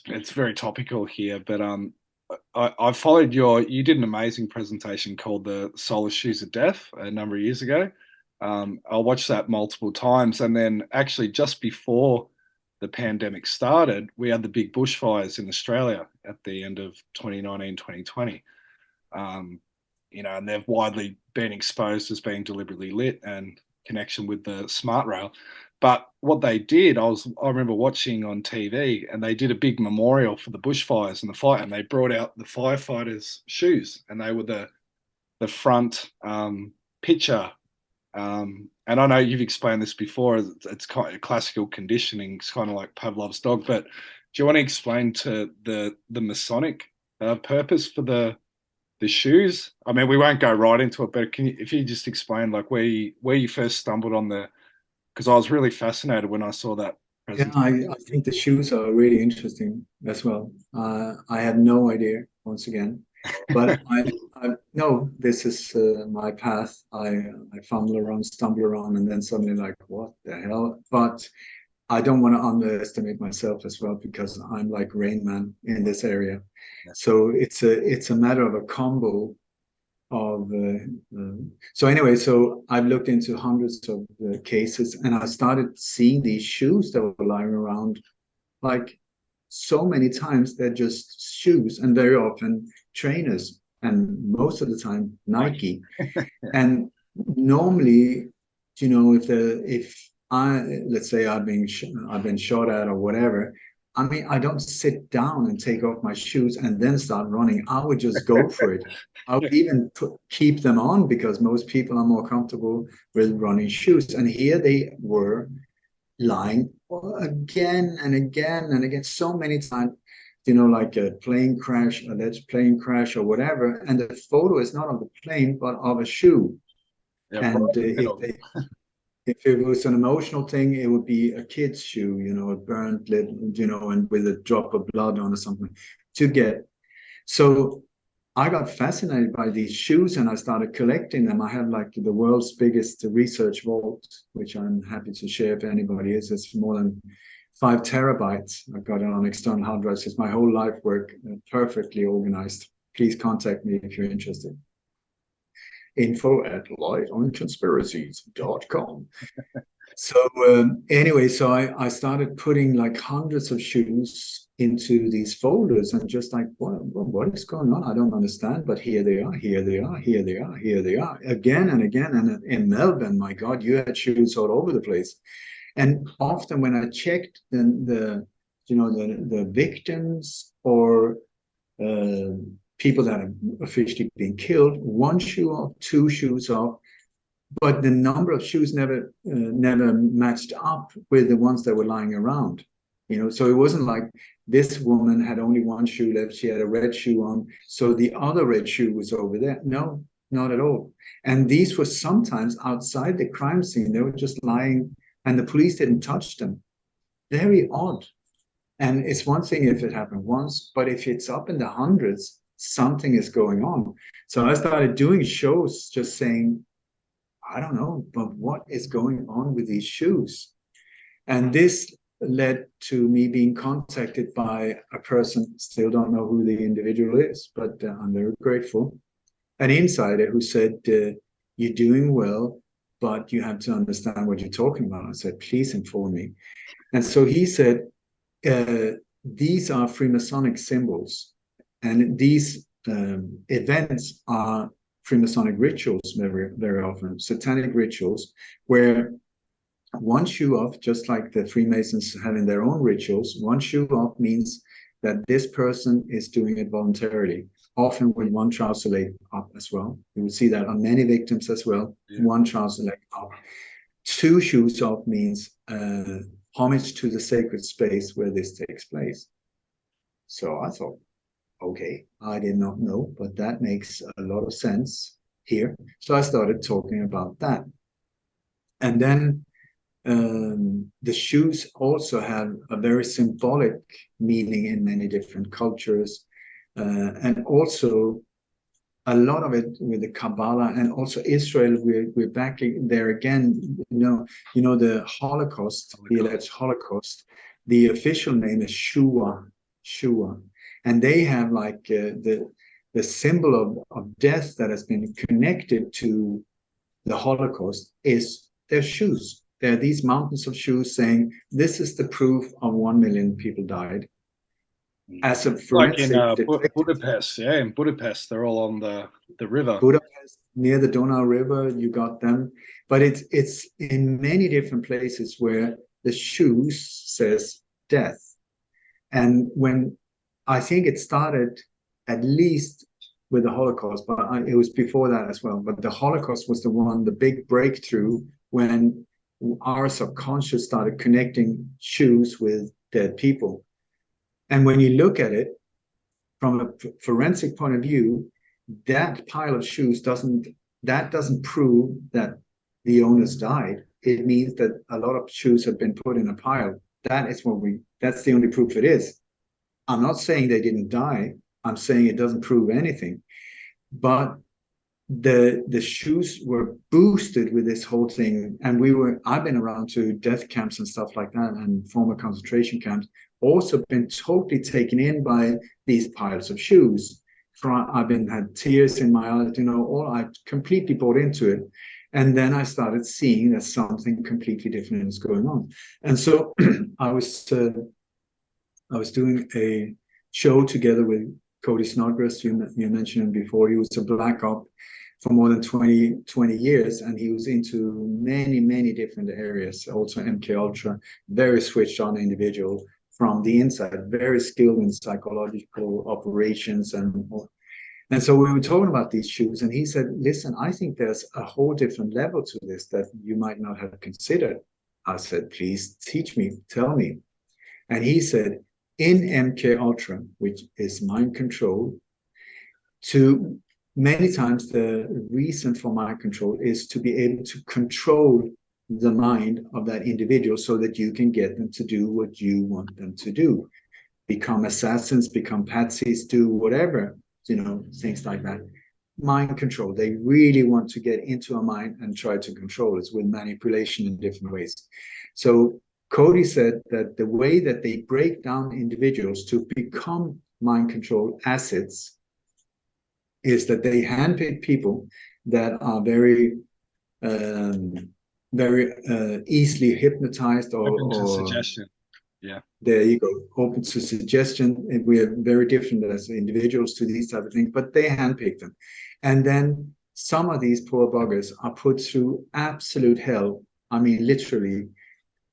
It's very topical here, but I followed you did an amazing presentation called the Solar Shoes of Death a number of years ago. I watched that multiple times, and then actually just before the pandemic started, we had the big bushfires in Australia at the end of 2019, 2020. Um, and they've widely been exposed as being deliberately lit and connection with the smart rail. But what they did, I remember watching on TV, and they did a big memorial for the bushfires and the fire, and they brought out the firefighters' shoes, and they were the front picture. And I know you've explained this before. It's kind of classical conditioning. It's kind of like Pavlov's dog. But do you want to explain to the Masonic purpose for the shoes? I mean, we won't go right into it, but if you just explain like where you first stumbled on because I was really fascinated when I saw that Yeah, present. I think the shoes are really interesting as well. I had no idea once again, but I no, this is my path. I fumble around, stumble around, and then suddenly like, what the hell? But I don't want to underestimate myself as well because I'm like Rain Man in this area. So it's a matter of a combo of so anyway, so I've looked into hundreds of cases, and I started seeing these shoes that were lying around like so many times. They're just shoes, and very often trainers, and most of the time Like, Nike. And normally, if I, let's say I've been shot at or whatever, I mean, I don't sit down and take off my shoes and then start running. I would just go for it. I would even keep them on because most people are more comfortable with running shoes. And here they were lying again and again and again, so many times, like a plane crash, alleged plane crash or whatever. And the photo is not of the plane, but of a shoe. yeah, And right in the middle. if it was an emotional thing, it would be a kid's shoe, a burnt little, and with a drop of blood on or something to get. So I got fascinated by these shoes and I started collecting them. I have like the world's biggest research vault, which I'm happy to share if anybody is. It's more than 5 terabytes. I've got it on external hard drives. It's my whole life work, perfectly organized. Please contact me if you're interested. info@lightonconspiracies.com. So anyway, so I started putting like hundreds of shoes into these folders and just like, what is going on? I don't understand, but here they are, here they are, here they are, here they are, again and again. And in Melbourne, my God, you had shoes all over the place. And often when I checked the victims or uh, people that have officially been killed, one shoe off, two shoes off, but the number of shoes never matched up with the ones that were lying around. So it wasn't like this woman had only one shoe left. She had a red shoe on, so the other red shoe was over there. No, not at all. And these were sometimes outside the crime scene. They were just lying, and the police didn't touch them. Very odd. And it's one thing if it happened once, but if it's up in the hundreds, something is going on. So I started doing shows just saying, I don't know, but what is going on with these shoes? And this led to me being contacted by a person, still don't know who the individual is, but I'm very grateful, an insider who said, you're doing well, but you have to understand what you're talking about. I said, please inform me. And so he said, these are Freemasonic symbols, and these events are Freemasonic rituals very often, satanic rituals, where one shoe off, just like the Freemasons having their own rituals, one shoe off means that this person is doing it voluntarily, often with one trouser leg up as well. You will see that on many victims as well, Yeah. one trouser leg up. Two shoes off means homage to the sacred space where this takes place. So I thought, okay, I did not know, but that makes a lot of sense here. So I started talking about that. And then the shoes also have a very symbolic meaning in many different cultures. And also a lot of it with the Kabbalah and also Israel, we're back there again. The Holocaust, the alleged Holocaust. The official name is Shua, shoe on, and they have like the symbol of death that has been connected to the Holocaust is their shoes. There are these mountains of shoes saying this is the proof of 1 million people died. As a Like in forensic detective, Budapest, yeah, in Budapest, they're all on the river. Budapest, near the Donau River, you got them. But it's in many different places where the shoes says death. And when I think it started at least with the Holocaust, but it was before that as well. But the Holocaust was the big breakthrough when our subconscious started connecting shoes with dead people. And when you look at it from a forensic point of view, that pile of shoes doesn't prove that the owners died. It means that a lot of shoes have been put in a pile. That's the only proof it is. I'm not saying they didn't die. I'm saying it doesn't prove anything. But the shoes were boosted with this whole thing. And I've been around to death camps and stuff like that, and former concentration camps, also been totally taken in by these piles of shoes. I've had tears in my eyes, I completely bought into it. And then I started seeing that something completely different is going on. And so I was doing a show together with Cody Snodgrass. You mentioned him before. He was a black op for more than 20 years, and he was into many different areas, also MK Ultra, very switched on individual from the inside, very skilled in psychological operations and so we were talking about these shoes, and he said, listen, I think there's a whole different level to this that you might not have considered. I said, please teach me, tell me. And he said, in MK Ultra, which is mind control, many times the reason for mind control is to be able to control the mind of that individual so that you can get them to do what you want them to do. Become assassins, become patsies, do whatever, things like that. Mind control. They really want to get into a mind and try to control it with manipulation in different ways. So Cody said that the way that they break down individuals to become mind control assets is that they handpick people that are very easily hypnotized or suggestion. Yeah. There you go. Open to suggestion. And we are very different as individuals to these type of things, but they handpick them. And then some of these poor buggers are put through absolute hell. I mean, literally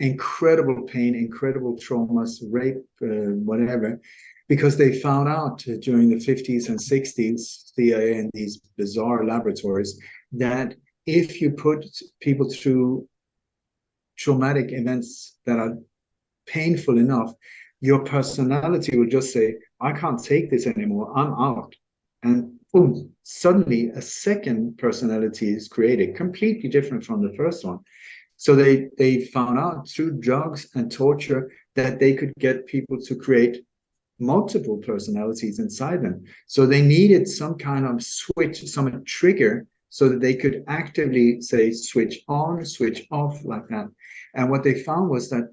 incredible pain, incredible traumas, rape, whatever, because they found out during the 50s and 60s, CIA and these bizarre laboratories, that if you put people through traumatic events that are painful enough, your personality will just say, I can't take this anymore, I'm out. And boom, suddenly a second personality is created, completely different from the first one. So they found out through drugs and torture that they could get people to create multiple personalities inside them. So they needed some kind of switch, some trigger, so that they could actively say switch on, switch off, like that. And what they found was that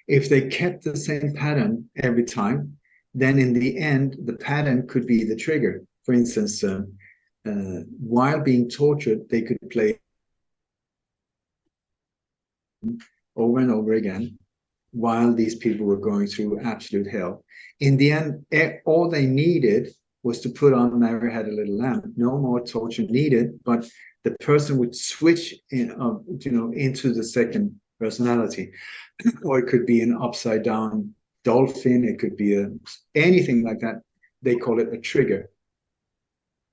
if they kept the same pattern every time, then in the end, the pattern could be the trigger. For instance, while being tortured, they could play over and over again while these people were going through absolute hell. In the end, all they needed was to put on Mary Had a Little Lamb. No more torture needed, but the person would switch into the second personality. Or it could be an upside down dolphin, it could be anything like that. They call it a trigger.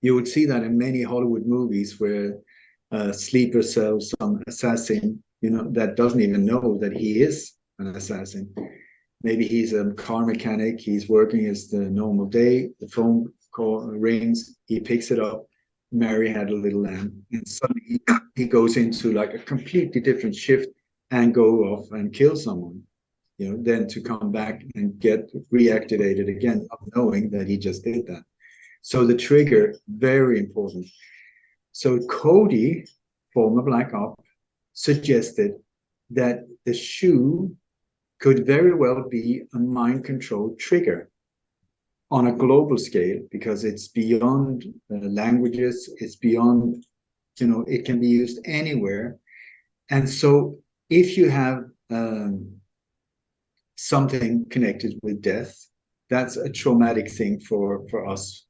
You would see that in many Hollywood movies where sleeper cell, some assassin, that doesn't even know that he is an assassin. Maybe he's a car mechanic, he's working as the normal day, the phone call rings, he picks it up, Mary Had a Little Lamb, and suddenly he goes into like a completely different shift and go off and kill someone, then to come back and get reactivated again, knowing that he just did that. So the trigger, very important. So Cody, former Black Op, suggested that the shoe could very well be a mind control trigger on a global scale, because it's beyond languages, it's beyond, it can be used anywhere. And so if you have something connected with death, that's a traumatic thing for us.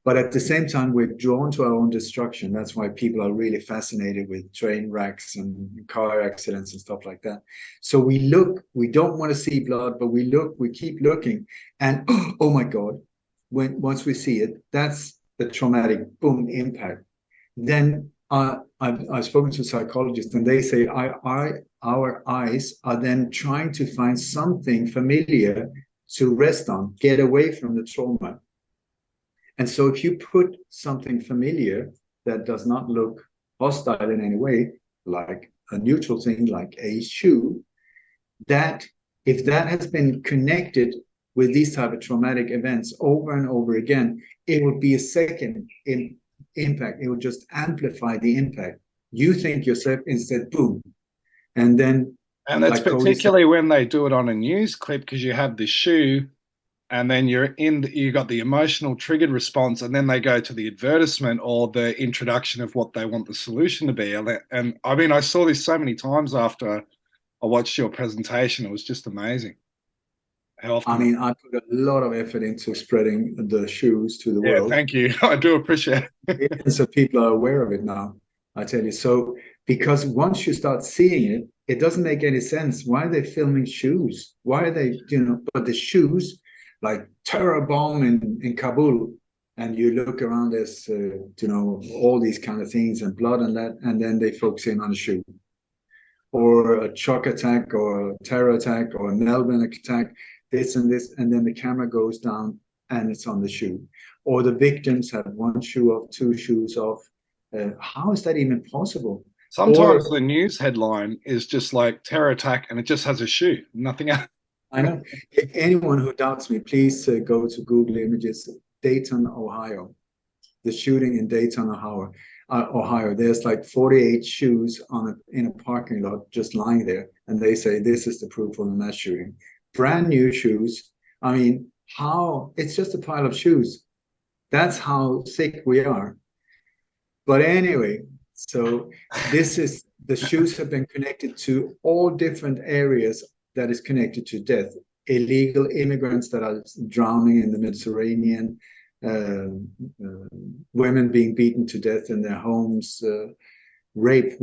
But at the same time, we're drawn to our own destruction. That's why people are really fascinated with train wrecks and car accidents and stuff like that. So we look, we don't want to see blood, but we look, we keep looking, and oh my God, once we see it, that's the traumatic boom impact. Then I've spoken to psychologists, and they say our eyes are then trying to find something familiar to rest on, get away from the trauma. And so if you put something familiar that does not look hostile in any way, like a neutral thing, like a shoe, that if that has been connected with these type of traumatic events over and over again, it would be a second impact. It would just amplify the impact. You think yourself, instead, boom. And then, and that's like particularly when they do it on a news clip, because you have the shoe, and then you got the emotional triggered response, and then they go to the advertisement or the introduction of what they want the solution to be. And I mean, I saw this so many times after I watched your presentation. It was just amazing. How often? I mean, I put a lot of effort into spreading the shoes to the world. Thank you. I do appreciate it. Millions of people are aware of it now, I tell you. So, because once you start seeing it, it doesn't make any sense. Why are they filming shoes? Why are they, but the shoes, like terror bomb in Kabul, and you look around, there's, all these kind of things and blood and that, and then they focus in on a shoe. Or a truck attack, or a terror attack, or a Melbourne attack, this and this, and then the camera goes down and it's on the shoe. Or the victims have one shoe off, two shoes off. How is that even possible? Sometimes the news headline is just like terror attack, and it just has a shoe, nothing else. I know. Anyone who doubts me, please go to Google Images, Dayton, Ohio. The shooting in Dayton, Ohio. There's like 48 shoes in a parking lot just lying there, and they say this is the proof of the mass shooting. Brand new shoes. I mean, how? It's just a pile of shoes. That's how sick we are. But anyway, so the shoes have been connected to all different areas that is connected to death. Illegal immigrants that are drowning in the Mediterranean, women being beaten to death in their homes, rape,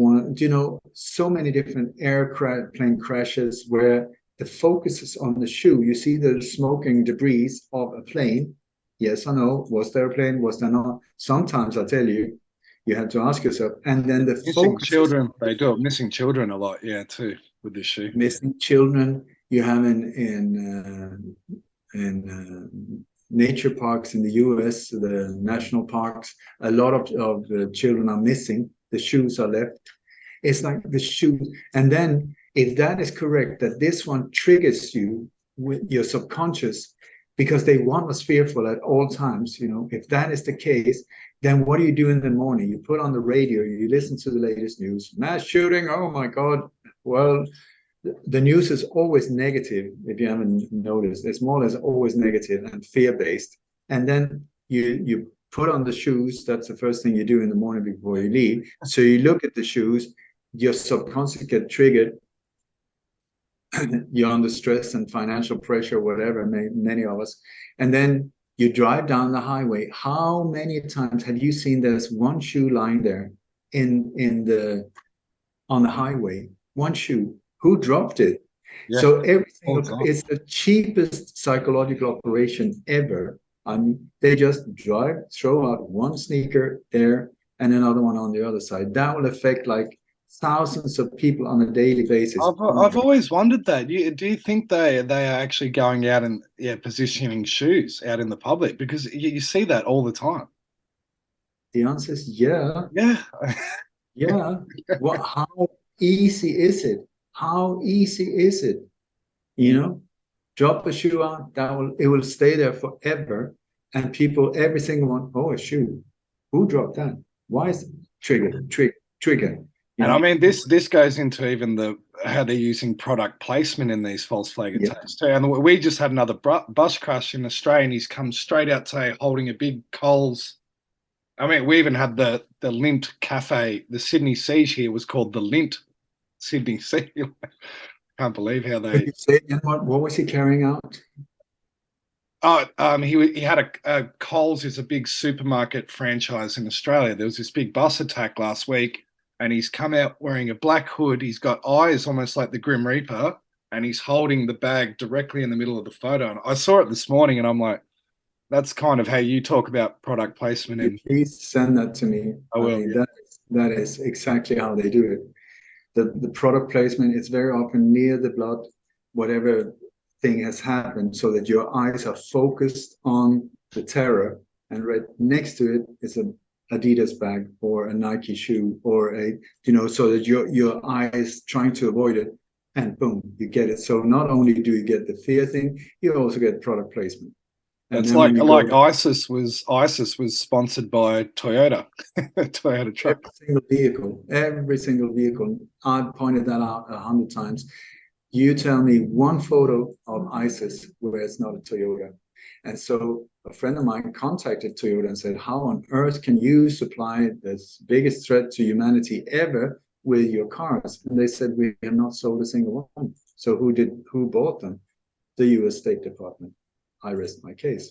so many different airplane crashes where the focus is on the shoe. You see the smoking debris of a plane. Yes or no? Was there a plane? Was there not? Sometimes, I tell you, you have to ask yourself. And then the missing children, they do it. Missing children a lot, too, with this shoe. Missing children. You have in nature parks in the US, the national parks, a lot of the children are missing. The shoes are left. It's like the shoes. And then if that is correct, that this one triggers you with your subconscious, because they want us fearful at all times, if that is the case, then what do you do in the morning? You put on the radio, you listen to the latest news, mass shooting, oh my God. Well, the news is always negative. If you haven't noticed, it's more or less always negative and fear-based. And then you put on the shoes. That's the first thing you do in the morning before you leave. So you look at the shoes, your subconscious get triggered. You're under stress and financial pressure, whatever, many of us. And then you drive down the highway. How many times have you seen there's one shoe lying there on the highway? One shoe. Who dropped it? Yeah. So everything is the cheapest psychological operation ever. They just drive, throw out one sneaker there and another one on the other side. That will affect like thousands of people on a daily basis. I've always wondered that. Do you think they are actually going out and positioning shoes out in the public? Because you see that all the time. The answer is yeah. Yeah. Yeah. Well, how easy is it? How easy is it? Drop a shoe out, it will stay there forever. And people, every single one, oh, a shoe. Who dropped that? Why is it trigger? And Yeah, I mean, this goes into even the how they're using product placement in these false flag yeah. attacks too. And we just had another bus crash in Australia, and he's come straight out today holding a big Coles. I mean, we even had the Lint Cafe. The Sydney Siege here was called the Lint Sydney Siege. Can't believe how Can they. you say again what was he carrying out? Oh, he had a Coles is a big supermarket franchise in Australia. There was this big bus attack last week, and he's come out wearing a black hood. He's got eyes almost like the Grim Reaper, and he's holding the bag directly in the middle of the photo. And I saw it this morning, and I'm like, that's kind of how you talk about product placement. Can you And please send that to me? I I will, mean, yeah. that is exactly how they do it. The product placement is very often near the blood, whatever thing has happened, so that your eyes are focused on the terror, and right next to it is a Adidas bag or a Nike shoe or a, so that your eyes trying to avoid it, and boom, you get it. So not only do you get the fear thing, you also get product placement. And It's then when you go ISIS was sponsored by Toyota, Toyota truck. every single vehicle, I've pointed that out 100 times. You tell me one photo of ISIS where it's not a Toyota. And so a friend of mine contacted Toyota and said, how on earth can you supply this biggest threat to humanity ever with your cars? And they said, we have not sold a single one. So who bought them? The US State Department. I rest my case.